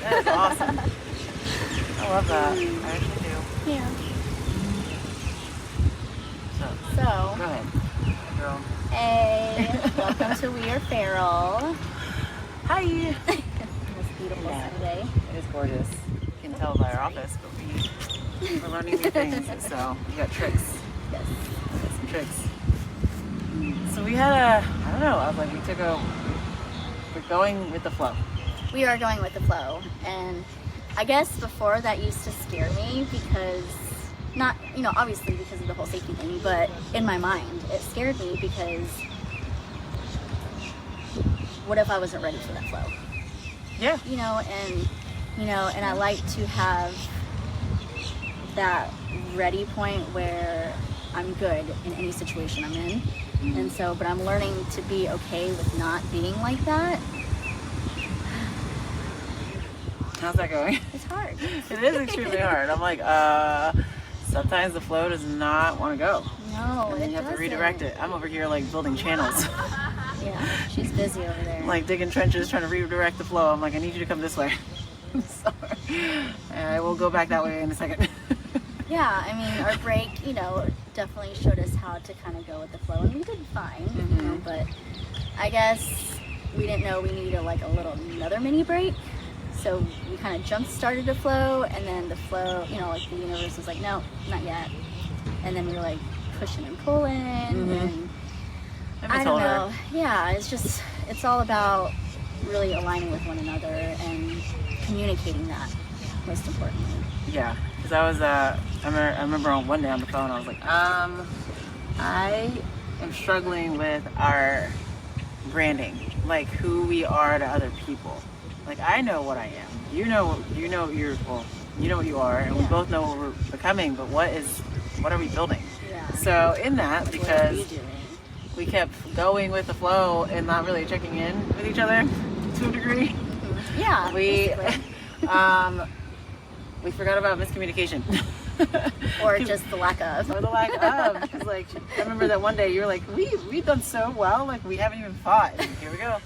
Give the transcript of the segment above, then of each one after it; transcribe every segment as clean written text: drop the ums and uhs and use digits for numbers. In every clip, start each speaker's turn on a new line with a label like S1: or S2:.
S1: That is awesome. I love that. I actually do.
S2: Yeah.
S1: So, go ahead, girl.
S2: Hey, welcome to We Are Feral.
S1: Hi.
S2: It's beautiful Sunday.
S1: It is gorgeous. You can tell by our office, but we're learning new things. So we got tricks.
S2: Yes.
S1: We got some tricks. So we had I don't know. I was like, we're going with the flow.
S2: We are going with the flow, and I guess before that used to scare me because not, obviously because of the whole safety thing, but in my mind it scared me because what if I wasn't ready for that flow?
S1: Yeah.
S2: And I like to have that ready point where I'm good in any situation I'm in.
S1: Mm-hmm.
S2: And so, but I'm learning to be okay with not being like that.
S1: How's that going?
S2: It's hard.
S1: It is extremely hard. I'm like, sometimes the flow does not want to go.
S2: No,
S1: and then you have to redirect it. I'm over here like building channels.
S2: Yeah, she's busy over there.
S1: Like digging trenches, trying to redirect the flow. I'm like, I need you to come this way. I'm sorry. And I will go back that way in a second.
S2: Yeah, I mean, our break, definitely showed us how to kind of go with the flow, and we did fine.
S1: Mm-hmm.
S2: But I guess we didn't know we needed another mini break. So we kind of jump started the flow, and then the flow, like the universe was like, no, not yet. And then we were like pushing and pulling, and I don't know. Yeah, it's all about really aligning with one another and communicating that, most importantly.
S1: Yeah, because I remember on one day on the phone, I was like, I am struggling with our branding, like who we are to other people. Like, I know what I am. You know what you are, and we both know what we're becoming, but what are we building?
S2: Yeah.
S1: So in that, because
S2: what are you doing?
S1: we kept going with the flow and not really checking in with each other to a degree.
S2: Mm-hmm. Yeah.
S1: We forgot about miscommunication.
S2: Or just the lack of.
S1: Or the lack of. Because like, I remember that one day you were like, we've done so well, like we haven't even fought. And here we go.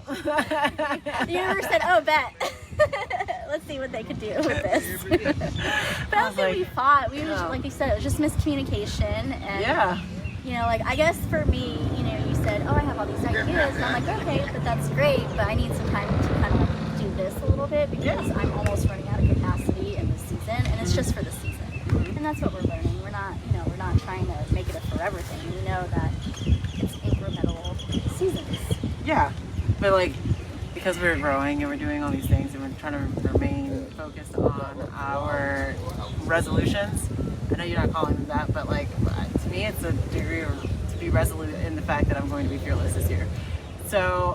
S2: The universe said, oh, bet. Let's see what they could do with this. But I don't think we fought. We were just, like you said, it was just miscommunication. And, I guess for me, you said, oh, I have all these ideas. And I'm like, okay, but that's great. But I need some time to kind of like do this a little bit because I'm almost running out of capacity in this season. And it's just for the season. And that's what we're learning. We're not trying to make it a forever thing. We know that it's incremental seasons.
S1: Yeah. But like, because we're growing and we're doing all these things and we're trying to remain focused on our resolutions. I know you're not calling them that, but like, to me it's a degree to be resolute in the fact that I'm going to be fearless this year. So,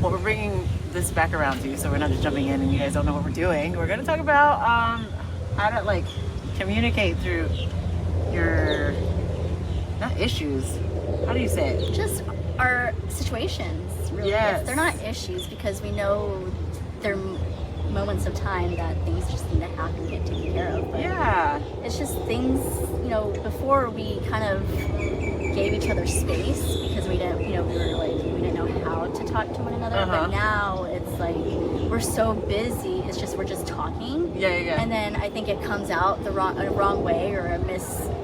S1: well, we're bringing this back around to you, so we're not just jumping in and you guys don't know what we're doing. We're going to talk about how to like communicate through your, not issues, how do you say it?
S2: Just our situations, really.
S1: Yes.
S2: They're not issues because we know they're moments of time that things just need to happen and get taken care of. But
S1: yeah.
S2: It's just things, before we kind of gave each other space because we didn't, we didn't know how to talk to one another. But now it's like we're so busy. It's just we're just talking.
S1: Yeah.
S2: And then I think it comes out a wrong way or a mistoned.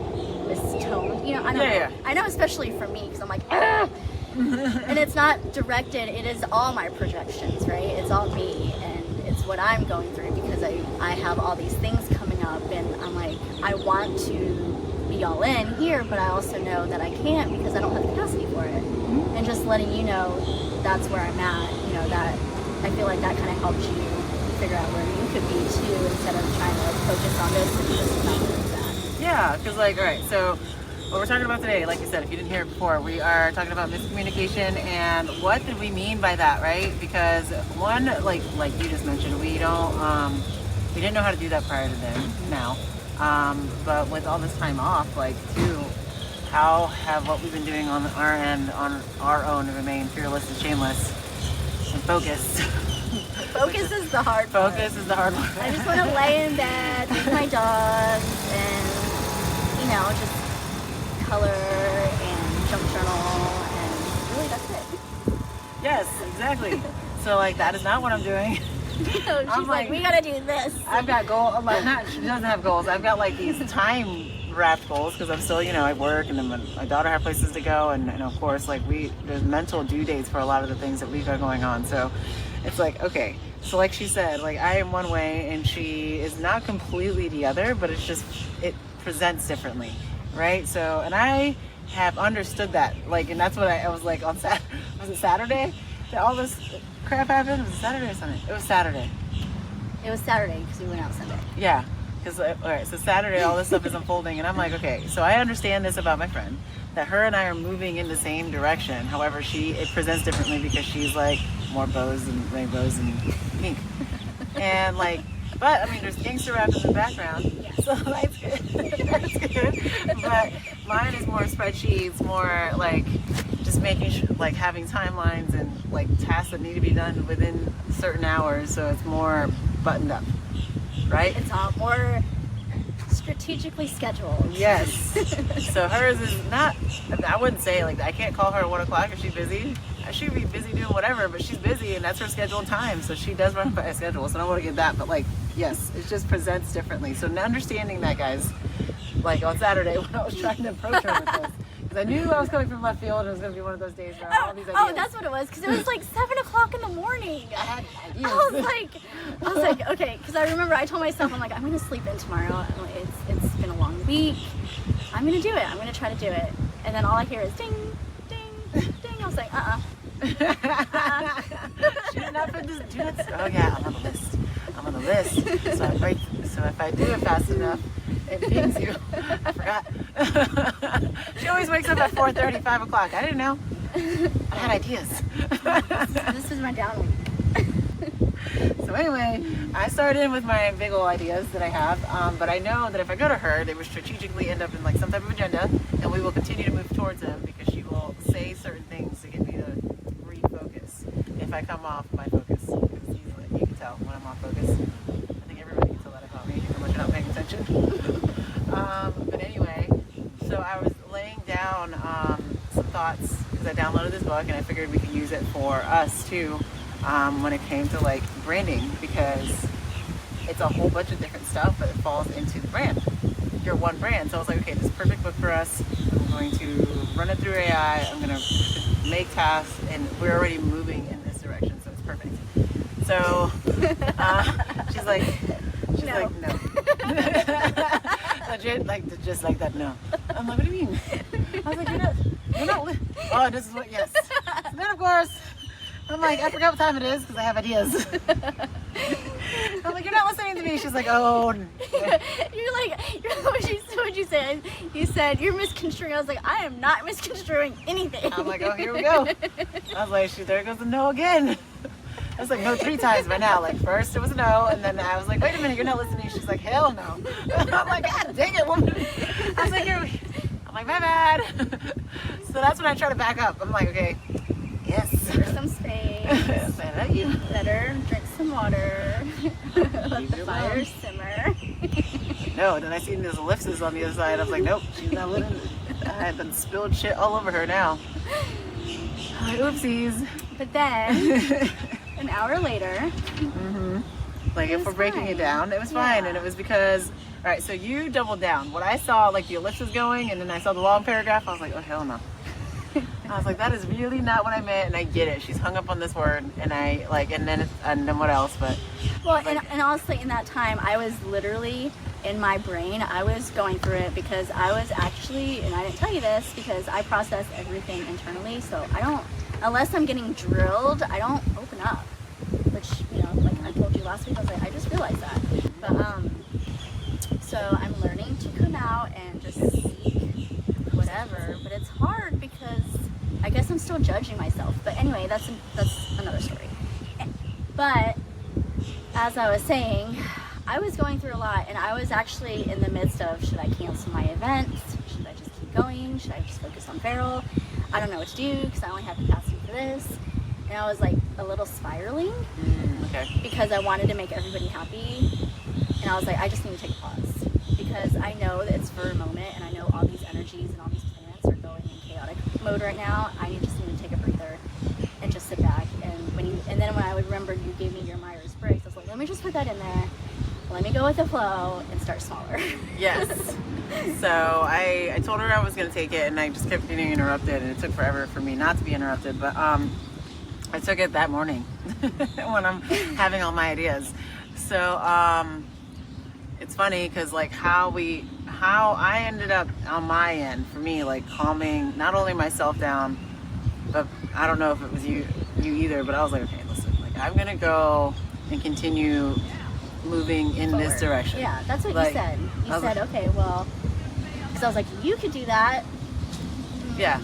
S2: I don't know. I know, especially for me, because I'm like, ah! And it's not directed. It is all my projections, right? It's all me, and it's what I'm going through because I have all these things coming up, and I'm like, I want to be all in here, but I also know that I can't because I don't have the capacity for it. Mm-hmm. And just letting you know that's where I'm at. That I feel like that kind of helps you figure out where you could be too, instead of trying to focus on this and just not doing that.
S1: Yeah, because like, all right, so what we're talking about today, like you said, if you didn't hear it before, we are talking about miscommunication and what did we mean by that, right? Because one, like you just mentioned, we didn't know how to do that prior to then, now. But with all this time off, like, two, how have what we've been doing on our end, on our own, to remain fearless and shameless and focused?
S2: Focus is the hard part.
S1: Focus is the hard part.
S2: I just want to lay in bed with my dogs and, just color and junk journal, and really that's it.
S1: Yes, exactly. So like that is not what I'm doing.
S2: She's like, we gotta do this.
S1: I've got goals. Like, not she doesn't have goals. I've got like these time wrapped goals because I'm still, you know, I work and then my daughter has places to go, and of course like there's mental due dates for a lot of the things that we've got going on. So it's like, okay, so like she said, like I am one way and she is not completely the other, but it's just it presents differently, right? So and I have understood that, like, and that's what I was like on was it Saturday that all this crap happened? Was it Saturday or Sunday? It was Saturday.
S2: It was Saturday because we went out Sunday.
S1: Yeah, because all right, so Saturday all this stuff is unfolding, and I'm like, okay, so I understand this about my friend, that her and I are moving in the same direction. However, it presents differently because she's like more bows and rainbows and pink, and like, but I mean, there's gangster rap in the background, so that's good. That's good. But mine is more spreadsheets, more like just making sure, like having timelines and like tasks that need to be done within certain hours, so it's more buttoned up, right?
S2: It's all more strategically scheduled.
S1: Yes. So hers is not, I wouldn't say like, I can't call her at 1 o'clock if she's busy. She'd be busy doing whatever, but she's busy and that's her scheduled time. So she does run by a schedule. So I don't want to get that, but like, yes, it just presents differently. So understanding that, guys, like on Saturday when I was trying to approach her with this, because I knew I was coming from left field and it was going to be one of those days where all these ideas.
S2: Oh, that's what it was, because it was like 7 o'clock in the morning.
S1: I had ideas.
S2: I was like, okay, because I remember I told myself, I'm like, I'm going to sleep in tomorrow. It's been a long week. I'm going to do it. I'm going to try to do it. And then all I hear is ding, ding, ding. I was like,
S1: She did not put this. Oh yeah, I'm on the list. I'm on the list. So if I do it fast enough, it pings you. I forgot. She always wakes up at 4:30, 5 o'clock. I didn't know. I had ideas.
S2: this is my down week.
S1: So anyway, I started in with my big old ideas that I have, but I know that if I go to her, they would strategically end up in like some type of agenda, and we will continue to move towards them because she will say certain things to get me to refocus if I come off my focus. Because you can tell when I'm off focus. I think everybody can tell that about me how much I'm not paying attention. But anyway, so I was laying down some thoughts because I downloaded this book and I figured we could use it for us too. When it came to like branding, because it's a whole bunch of different stuff but it falls into the brand, your one brand. So I was like, okay, this is a perfect book for us. I'm going to run it through AI, I'm going to make tasks, and we're already moving in this direction, so it's perfect. So she's like no. Legit, like just like that, no. I'm like, what do you mean? I was like, you're not oh, this is what, yes. And then of course I'm like, I forgot what time it is because I have ideas. I'm like, you're not listening to me. She's like, oh. What'd you say?
S2: You said, you're misconstruing. I was like, I am not misconstruing anything.
S1: I'm like, oh, here we go. I was like, shoot, there goes the no again. I was like, no 3 times by now. Like, first it was a no, and then I was like, wait a minute, you're not listening. She's like, hell no. I'm like, God dang it, woman. I was like, I'm like, my bad. So that's when I try to back up. I'm like, okay. Yes.
S2: Give her some space. Let her drink some water. Let the fire simmer.
S1: No, and then I seen those ellipses on the other side. I was like, nope, she's not living. I had been spilled shit all over her now. Oopsies.
S2: But then, an hour later,
S1: like if we're breaking it down, it was fine. And it was because, all right, so you doubled down. What I saw, like the ellipses going, and then I saw the long paragraph, I was like, oh, hell no. I was like, that is really not what I meant, and I get it. She's hung up on this word, and I like, and then what else? But
S2: well, and honestly, in that time, I was literally in my brain. I was going through it because I was actually, and I didn't tell you this because I process everything internally. So I don't, unless I'm getting drilled, I don't open up. Which, you know, like I told you last week, I was like, I just realized that. But so I'm learning to come out and just speak whatever. But it's hard because I guess I'm still judging myself. But anyway, that's another story. But as I was saying, I was going through a lot, and I was actually in the midst of, should I cancel my events? Should I just keep going? Should I just focus on Farrell? I don't know what to do because I only have capacity for this. And I was like a little spiraling because I wanted to make everybody happy. And I was like, I just need to take a pause because I know that it's for a moment, and I know all these energies and all these planets are going in chaotic mode right now. I just need to take a breather and just sit back. And then when I whenever you gave me your Myers-Briggs, I was like, let me just put that in there. Let me go with the flow and start smaller.
S1: Yes. So I told her I was going to take it, and I just kept getting interrupted, and it took forever for me not to be interrupted. But I took it that morning when I'm having all my ideas. So it's funny because like how I ended up on my end, for me, like calming not only myself down, but I don't know if it was you either, but I was like, okay, listen, like I'm going to go and continue moving in
S2: Forward.
S1: this direction.
S2: Yeah, that's what
S1: Like,
S2: you said. You
S1: was
S2: said,
S1: like,
S2: okay, well, because I was like, you could do that.
S1: yeah.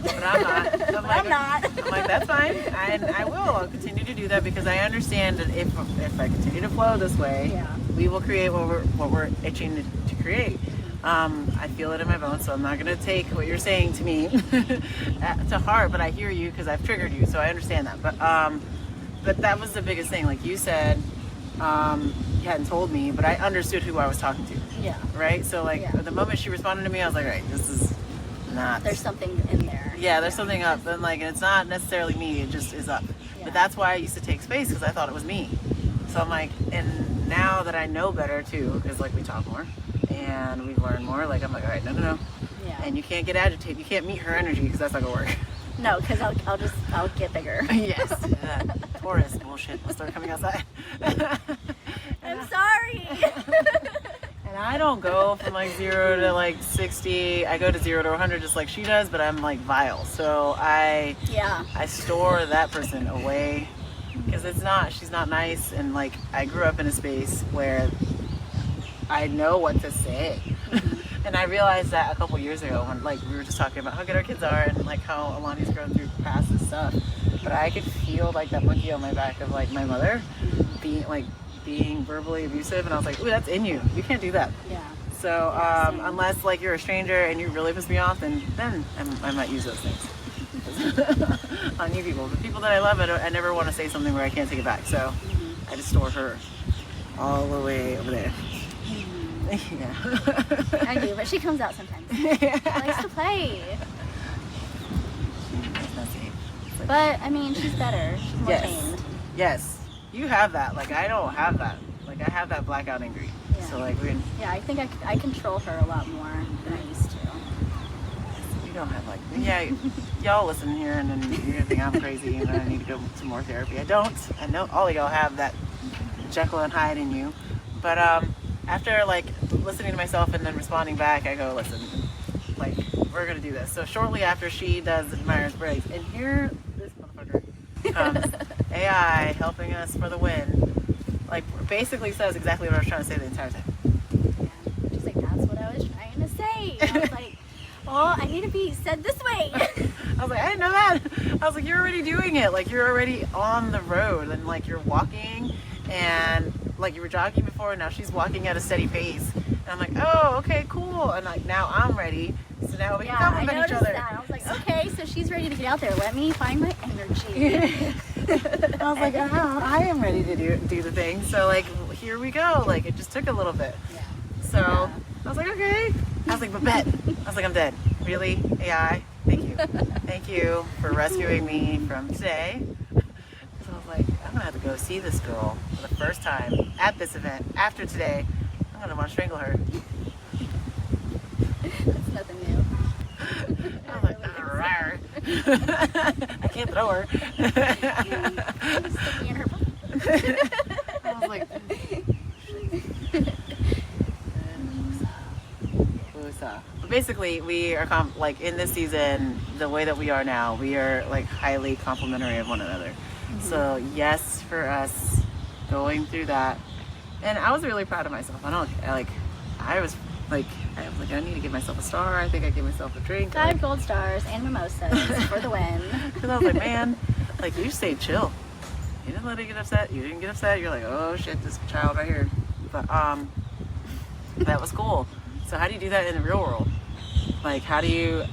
S1: But I'm not.
S2: I'm not.
S1: I'm like, that's fine. I will. I'll continue to do that because I understand that if I continue to flow this way,
S2: Yeah.
S1: we will create what we're itching to create. I feel it in my bones, so I'm not going to take what you're saying to me to heart. But I hear you because I've triggered you, so I understand that. But that was the biggest thing. Like you said, you hadn't told me, but I understood who I was talking to.
S2: Yeah.
S1: Right. So like
S2: Yeah.
S1: the moment she responded to me, I was like, all right, this is not.
S2: There's something in there.
S1: Yeah, there's something up. Then like, and it's not necessarily me. It just is up.
S2: Yeah.
S1: But that's why I used to take space because I thought it was me. So I'm like, and now that I know better too, because like we talk more and we've learned more. Like I'm like, all right, no.
S2: Yeah.
S1: And you can't get agitated. You can't meet her energy because that's not gonna work.
S2: No, because I'll get bigger.
S1: Yes. Taurus bullshit will start coming outside.
S2: I'm sorry.
S1: And I don't go from like 0 to like 60. I go to 0 to 100 just like she does, but I'm like vile. So I store that person away because she's not nice. And like I grew up in a space where I know what to say. And I realized that a couple years ago when like we were just talking about how good our kids are and like how Alani's grown through past and stuff. But I could feel like that monkey on my back of like my mother being verbally abusive, and I was like, ooh, that's in you. You can't do that.
S2: Yeah.
S1: So unless like you're a stranger and you really piss me off, then I might use those things on you people. But people that I love, I never want to say something where I can't take it back. So I just store her all the way over there. Yeah.
S2: I do, but she comes out sometimes. She likes to play.
S1: That's not safe. It's like,
S2: But I mean, she's better. She's more tamed.
S1: Yes. You have that. Like I don't have that. Like I have that blackout angry.
S2: Yeah.
S1: So like
S2: Yeah, I think I control her a lot more than I used to.
S1: you don't have like y'all listen here and then you're gonna think I'm crazy and I need to go to more therapy. I don't. I know all of y'all have that Jekyll and Hyde in you. But after like listening to myself and then responding back, I go, listen, like we're gonna do this. So shortly after she does the Myers-Briggs, and here this motherfucker comes, AI helping us for the win, like basically says exactly what I was trying to say the entire time.
S2: Yeah. She's like, that's what I was trying to say. And I was like, well, I need to be said this way.
S1: I was like, I didn't know that. I was like, you're already doing it. Like you're already on the road and like you're walking and like you were jogging before and now she's walking at a steady pace. And I'm like, oh, okay, cool. And like now I'm ready. So now we can
S2: I
S1: compliment
S2: noticed
S1: each other.
S2: that. I was like, okay, so she's ready to get out there. Let me find my energy.
S1: I was like, oh, I am ready to do the thing. So like, here we go. Like it just took a little bit.
S2: Yeah.
S1: So I was like, okay. I was like, Babette. I was like, I'm dead. Really? AI? Thank you. Thank you for rescuing me from today. So I was like, I'm gonna have to go see this girl for the first time at this event. After today, I'm gonna want to strangle her.
S2: That's nothing new.
S1: I was like, "Rawr." I can't throw her.
S2: Stick me in her butt.
S1: I was like, but basically, we are like in this season, the way that we are now, we are like highly complementary of one another. So yes, for us going through that, and I was really proud of myself. I was like, I need to give myself a star. I think I gave myself a drink.
S2: 5 gold stars and mimosas for the win.
S1: Because I was like, man, like you stayed chill. You didn't let it get upset. You didn't get upset. You're like, oh shit, this child right here. But that was cool. So how do you do that in the real world? Like, how do you,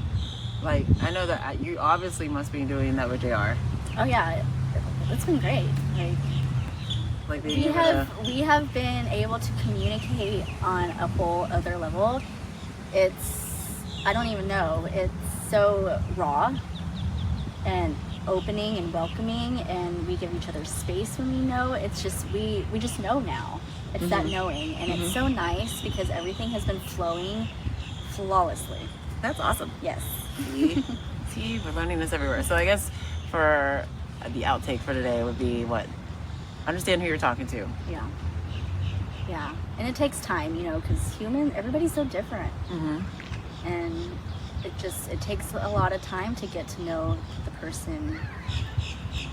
S1: like, I know that you obviously must be doing that with JR.
S2: Oh yeah, it's been great.
S1: Like
S2: We have been able to communicate on a whole other level. I don't even know. It's so raw and opening and welcoming, and we give each other space when we know. It's just we just know now. It's that knowing, and it's so nice because everything has been flowing flawlessly.
S1: That's awesome.
S2: Yes.
S1: See, we're learning this everywhere. So I guess for the outtake for today would be what? Understand who you're talking to.
S2: Yeah, and it takes time, because everybody's so different, and it takes a lot of time to get to know the person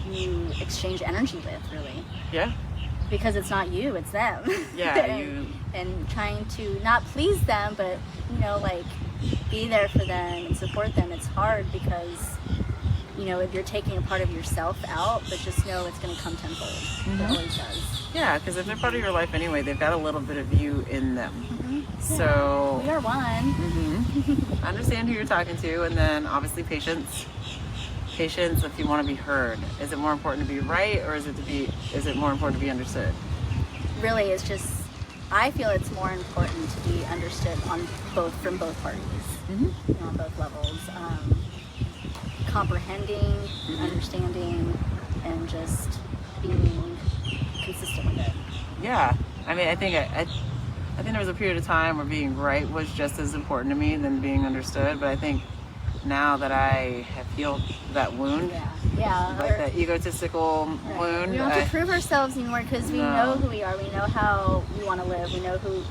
S2: you exchange energy with, really.
S1: Yeah.
S2: Because it's not you, it's them.
S1: Yeah,
S2: and trying to not please them, but be there for them and support them. It's hard because if you're taking a part of yourself out, but just know it's going to come tenfold. It always does.
S1: Yeah, because if they're part of your life anyway, they've got a little bit of you in them. So
S2: we are one.
S1: Understand who you're talking to, and then obviously patience. Patience if you want to be heard. Is it more important to be right, or is it more important to be understood?
S2: Really, it's just, I feel it's more important to be understood from both parties, on both levels. Comprehending, understanding, and just being consistent with it.
S1: Yeah, I mean, I think there was a period of time where being right was just as important to me than being understood. But I think now that I have healed that wound, that egotistical wound,
S2: we don't have to prove ourselves anymore because we know who we are. We know how we want to live. We know who,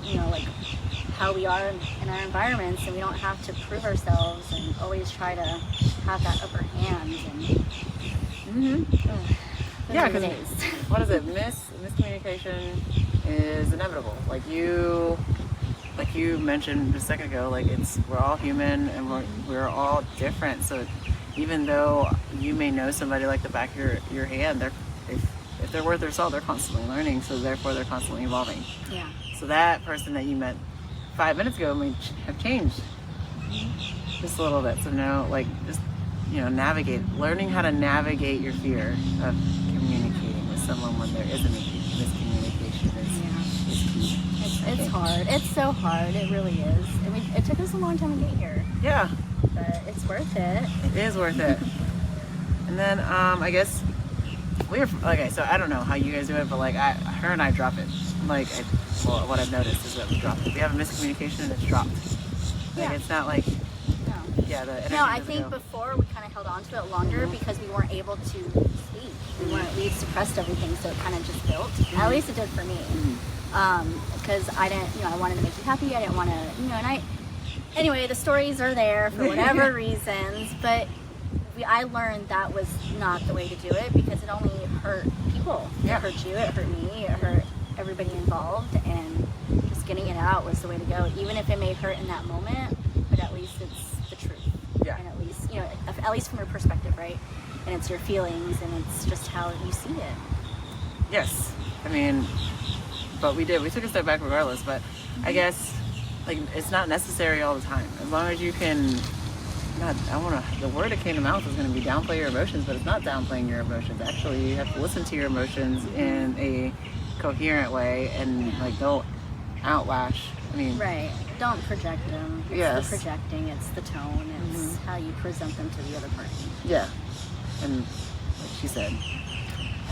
S2: how we are in our environments, and we don't have to prove ourselves and always try to have that upper hand. And
S1: because what is it? Miscommunication is inevitable. Like you mentioned just a second ago, we're all human and we're all different. So even though you may know somebody like the back of your hand, if they're worth their salt, they're constantly learning. So therefore, they're constantly evolving.
S2: Yeah.
S1: So that person that you met 5 minutes ago may have changed just a little bit. So learning how to navigate your fear of communicating with someone when there is a miscommunication is key.
S2: It's hard. It's so hard. It really is. It took us a long time to get here.
S1: Yeah.
S2: But it's worth it.
S1: It is worth it. And then I guess so I don't know how you guys do it, but her and I drop it. What I've noticed is that we drop it. We have a miscommunication and it's dropped. It's not like the energy
S2: I think before we kind of held on to it longer because we weren't able to speak. We suppressed everything, so it kind of just built. At least it did for me. Because I didn't, I wanted to make you happy. I didn't want to, anyway, the stories are there for whatever reasons, but I learned that was not the way to do it because it only hurt people.
S1: Yeah.
S2: It hurt you, it hurt me, it hurt everybody involved, and just getting it out was the way to go, even if it may hurt in that moment, but at least it's the truth.
S1: Yeah.
S2: And at least from your perspective, right? And it's your feelings, and it's just how you see it.
S1: Yes. I mean, but we took a step back regardless, but I guess it's not necessary all the time. As long as you can the word that came to mouth is going to be downplay your emotions, but it's not downplaying your emotions. Actually, you have to listen to your emotions in a coherent way and don't outlash.
S2: Right. Don't project them. It's the projecting, it's the tone, it's how you present them to the other party.
S1: Yeah. And like she said,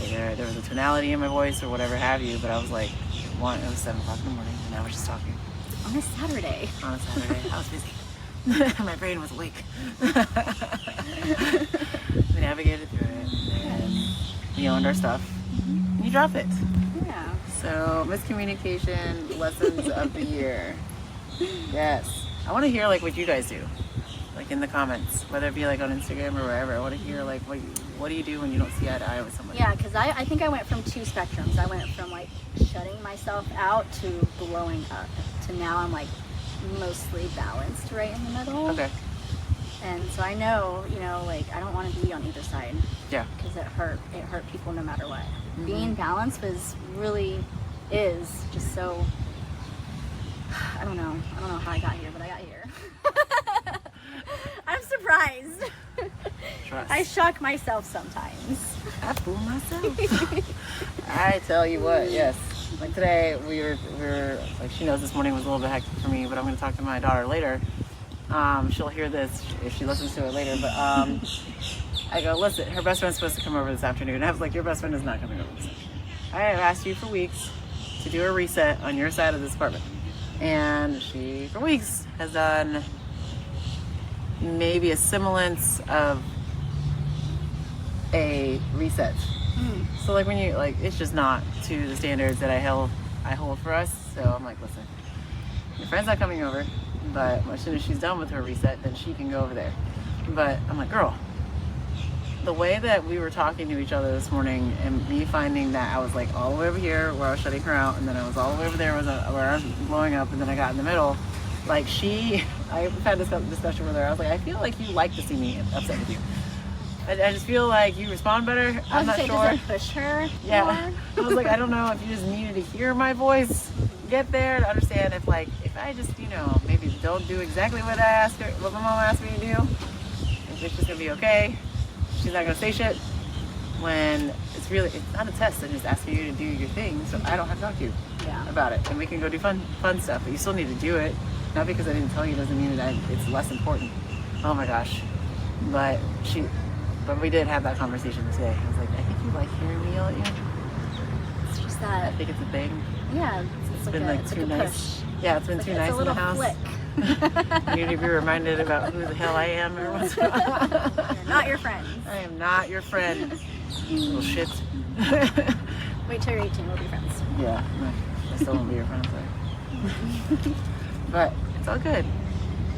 S1: there was a tonality in my voice or whatever have you, but I was it was 7 o'clock in the morning and I was just talking.
S2: On a Saturday.
S1: I was busy. My brain was awake. We navigated through it and we owned our stuff. And you drop it.
S2: Yeah.
S1: So, miscommunication lessons of the year. Yes. I want to hear what you guys do. In the comments, whether it be on Instagram or wherever. I want to hear what do you do when you don't see eye to eye with somebody?
S2: Yeah, because I think I went from 2 spectrums. I went from shutting myself out to blowing up to now I'm mostly balanced right in the middle.
S1: Okay.
S2: And so I know, I don't want to be on either side.
S1: Yeah.
S2: Because it hurt people no matter what. Being balanced is just so, I don't know how I got here, but I got here. I'm surprised.
S1: Trust.
S2: I shock myself sometimes.
S1: I fool myself. I tell you what, yes. Today we were she knows this morning was a little bit hectic for me, but I'm going to talk to my daughter later. She'll hear this if she listens to it later. But I go, listen, her best friend's supposed to come over this afternoon. And I was like, your best friend is not coming over this afternoon. I have asked you for weeks to do a reset on your side of this apartment. And she, for weeks, has done maybe a semblance of a reset. So like when you, like, it's just not to the standards that I hold for us. So I'm like, listen, your friend's not coming over, but as soon as she's done with her reset, then she can go over there. But I'm like, girl, the way that we were talking to each other this morning and me finding that I was like all the way over here where I was shutting her out, and then I was all the way over there where I was blowing up, and then I got in the middle. Like I've had this discussion with her. I was like, I feel like you like to see me upset with you. I just feel like you respond better. I'm not sure.
S2: Does it push her?
S1: Yeah. I was like, I don't know if you just needed to hear my voice, get there to understand if I just, maybe don't do exactly what my mom asked me to do, if it's just gonna be okay. She's not gonna say shit when it's not a test. I'm just asking you to do your thing, so I don't have to talk to you about it, and we can go do fun stuff. But you still need to do it. Not because I didn't tell you doesn't mean that it's less important. Oh my gosh. But we did have that conversation today. I was like, I think you like hearing me yell at you.
S2: It's just that.
S1: I think it's a thing.
S2: Yeah, it's
S1: been
S2: like
S1: too
S2: a
S1: nice.
S2: push.
S1: Yeah, it's been too nice in the house. You need to be reminded about who the hell I am every once in a while.
S2: You're not your friend.
S1: I am not your friend. Little shit.
S2: Wait till you're 18, we'll be friends.
S1: Yeah, I still won't be your friend, sorry. But it's all good.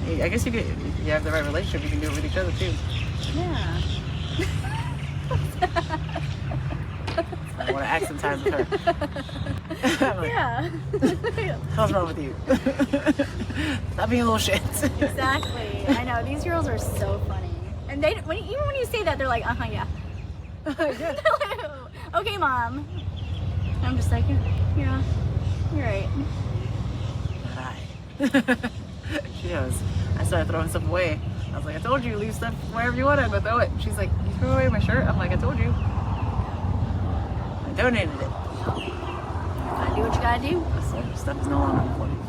S1: I guess you have the right relationship, you can do it with each other too.
S2: Yeah.
S1: I want to act sometimes with her. I'm like,
S2: Yeah.
S1: what's wrong with you? Stop being a little shit.
S2: Exactly. I know, these girls are so funny. And even when you say that, they're like, yeah.
S1: Good.
S2: Okay, Mom. And I'm just like, yeah, you're right.
S1: She knows. I started throwing stuff away. I was like, I told you, leave stuff wherever you want it, but throw it. She's like, you threw away my shirt? I'm like, I told you. I donated it.
S2: Gotta do what you gotta do.
S1: So stuff is no longer important.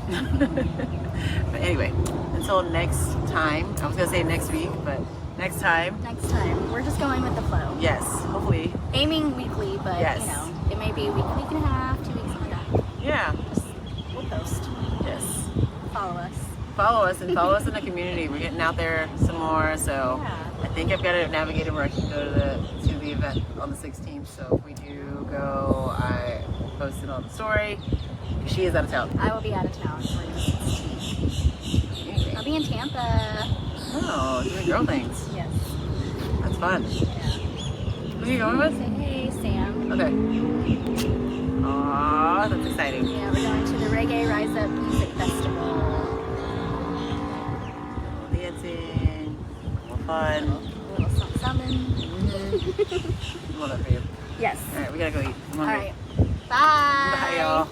S1: But anyway, until next time. I was gonna say next week, but next time.
S2: Next time. We're just going with the flow.
S1: Yes, hopefully.
S2: Aiming weekly, but it may be a week and a half, 2 weeks, something like that.
S1: Yeah.
S2: We'll post.
S1: Yes.
S2: Follow us.
S1: Follow us in the community. We're getting out there some more, so I think I've got it navigated where I can go to the event on the 16th. So if we do go, I will post it on the story. She is out of town.
S2: I will be out of town for the 16th. I'll be in Tampa.
S1: Oh, doing girl things.
S2: Yes.
S1: That's fun.
S2: Yeah.
S1: Who are you going with?
S2: Say hey, Sam.
S1: Okay. Aw, that's exciting.
S2: Yeah, we're going to the Reggae Rise Up Music Festival.
S1: Dancing, more fun.
S2: A little something.
S1: Love that for you.
S2: Yes.
S1: All right, we gotta go eat.
S2: All right. Bye.
S1: Bye, y'all.